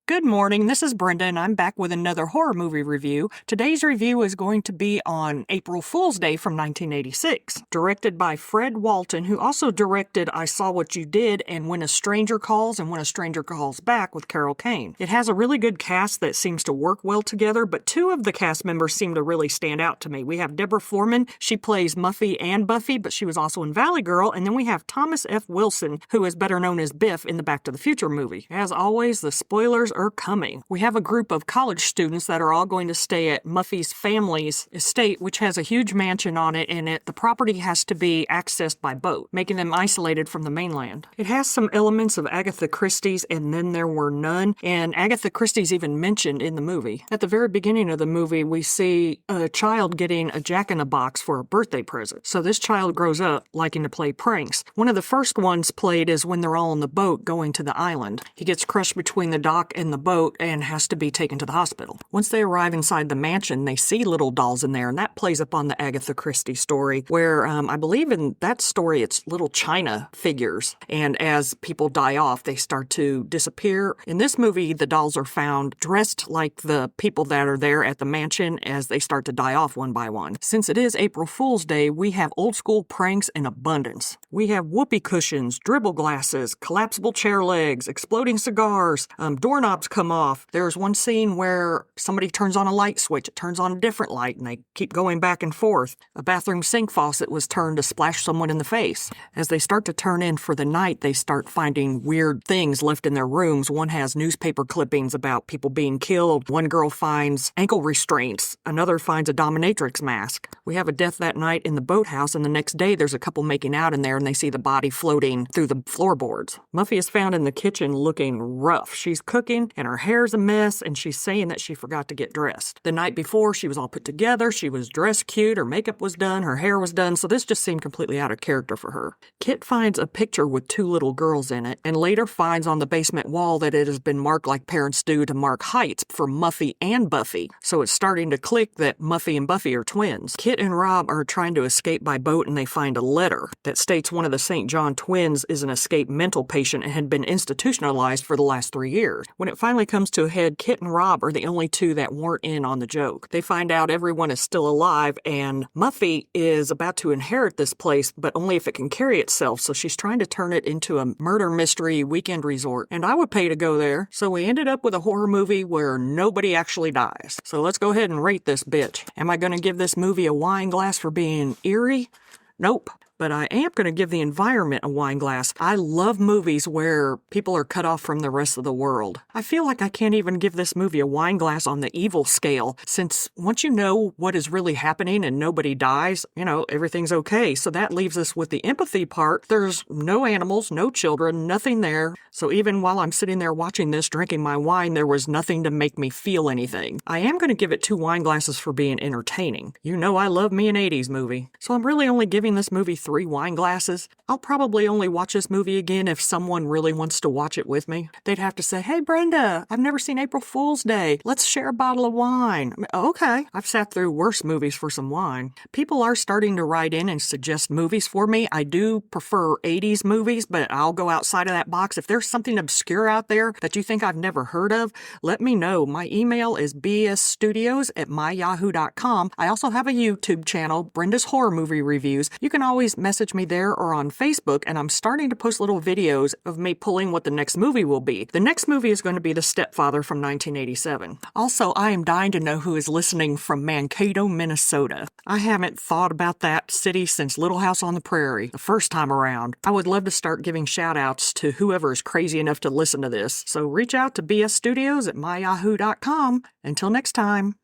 Good morning, this is Brenda, and I'm back with another horror movie review. Today's review is going to be on April Fool's Day from 1986, directed by Fred Walton, who also directed I Saw What You Did and When a Stranger Calls and When a Stranger Calls Back with Carol Kane. It has a really good cast that seems to work well together, but two of the cast members seem to really stand out to me. We have Deborah Foreman, she plays Muffy and Buffy, but she was also in Valley Girl, and then we have Thomas F. Wilson, who is better known as Biff in the Back to the Future movie. As always, the spoilers are coming. We have a group of college students that are all going to stay at Muffy's family's estate, which has a huge mansion on it, and the property has to be accessed by boat, making them isolated from the mainland. It has some elements of Agatha Christie's And Then There Were None, and Agatha Christie's even mentioned in the movie. At the very beginning of the movie, we see a child getting a jack-in-the-box for a birthday present. So this child grows up liking to play pranks. One of the first ones played is when they're all on the boat going to the island. He gets crushed between the dock and the boat and has to be taken to the hospital. Once they arrive inside the mansion, they see little dolls in there, and that plays up on the Agatha Christie story, where I believe in that story it's little china figures, and as people die off, they start to disappear. In this movie, the dolls are found dressed like the people that are there at the mansion as they start to die off one by one. Since it is April Fool's Day, we have old school pranks in abundance. We have whoopee cushions, dribble glasses, collapsible chair legs, exploding cigars, doorknobs come off. There's one scene where somebody turns on a light switch, it turns on a different light, and they keep going back and forth. A bathroom sink faucet was turned to splash someone in the face. As they start to turn in for the night, they start finding weird things left in their rooms. One has newspaper clippings about people being killed. One girl finds ankle restraints. Another finds a dominatrix mask. We have a death that night in the boathouse, and the next day there's a couple making out in there, and they see the body floating through the floorboards. Muffy is found in the kitchen looking rough. She's cooking, and her hair's a mess, and she's saying that she forgot to get dressed. The night before, she was all put together, she was dressed cute, her makeup was done, her hair was done, so this just seemed completely out of character for her. Kit finds a picture with two little girls in it, and later finds on the basement wall that it has been marked like parents do to mark heights for Muffy and Buffy, so it's starting to click that Muffy and Buffy are twins. Kit and Rob are trying to escape by boat, and they find a letter that states one of the St. John twins is an escaped mental patient and had been institutionalized for the last 3 years. When it finally comes to a head, Kit and Rob are the only two that weren't in on the joke. They find out everyone is still alive, and Muffy is about to inherit this place, but only if it can carry itself, so she's trying to turn it into a murder mystery weekend resort. And I would pay to go there, so we ended up with a horror movie where nobody actually dies. So let's go ahead and rate this bitch. Am I going to give this movie a wine glass for being eerie? Nope. But I am going to give the environment a wine glass. I love movies where people are cut off from the rest of the world. I feel like I can't even give this movie a wine glass on the evil scale, since once you know what is really happening and nobody dies, everything's okay. So that leaves us with the empathy part. There's no animals, no children, nothing there. So even while I'm sitting there watching this, drinking my wine, there was nothing to make me feel anything. I am going to give it 2 wine glasses for being entertaining. I love me an 80s movie. So I'm really only giving this movie 3 wine glasses. I'll probably only watch this movie again if someone really wants to watch it with me. They'd have to say, "Hey Brenda, I've never seen April Fool's Day. Let's share a bottle of wine." Okay. I've sat through worse movies for some wine. People are starting to write in and suggest movies for me. I do prefer 80s movies, but I'll go outside of that box. If there's something obscure out there that you think I've never heard of, let me know. My email is bsstudios@myyahoo.com. I also have a YouTube channel, Brenda's Horror Movie Reviews. You can always message me there or on Facebook, and I'm starting to post little videos of me pulling what the next movie will be. The next movie is going to be The Stepfather from 1987. Also, I am dying to know who is listening from Mankato, Minnesota. I haven't thought about that city since Little House on the Prairie, the first time around. I would love to start giving shout-outs to whoever is crazy enough to listen to this. So reach out to bsstudios@myyahoo.com. Until next time.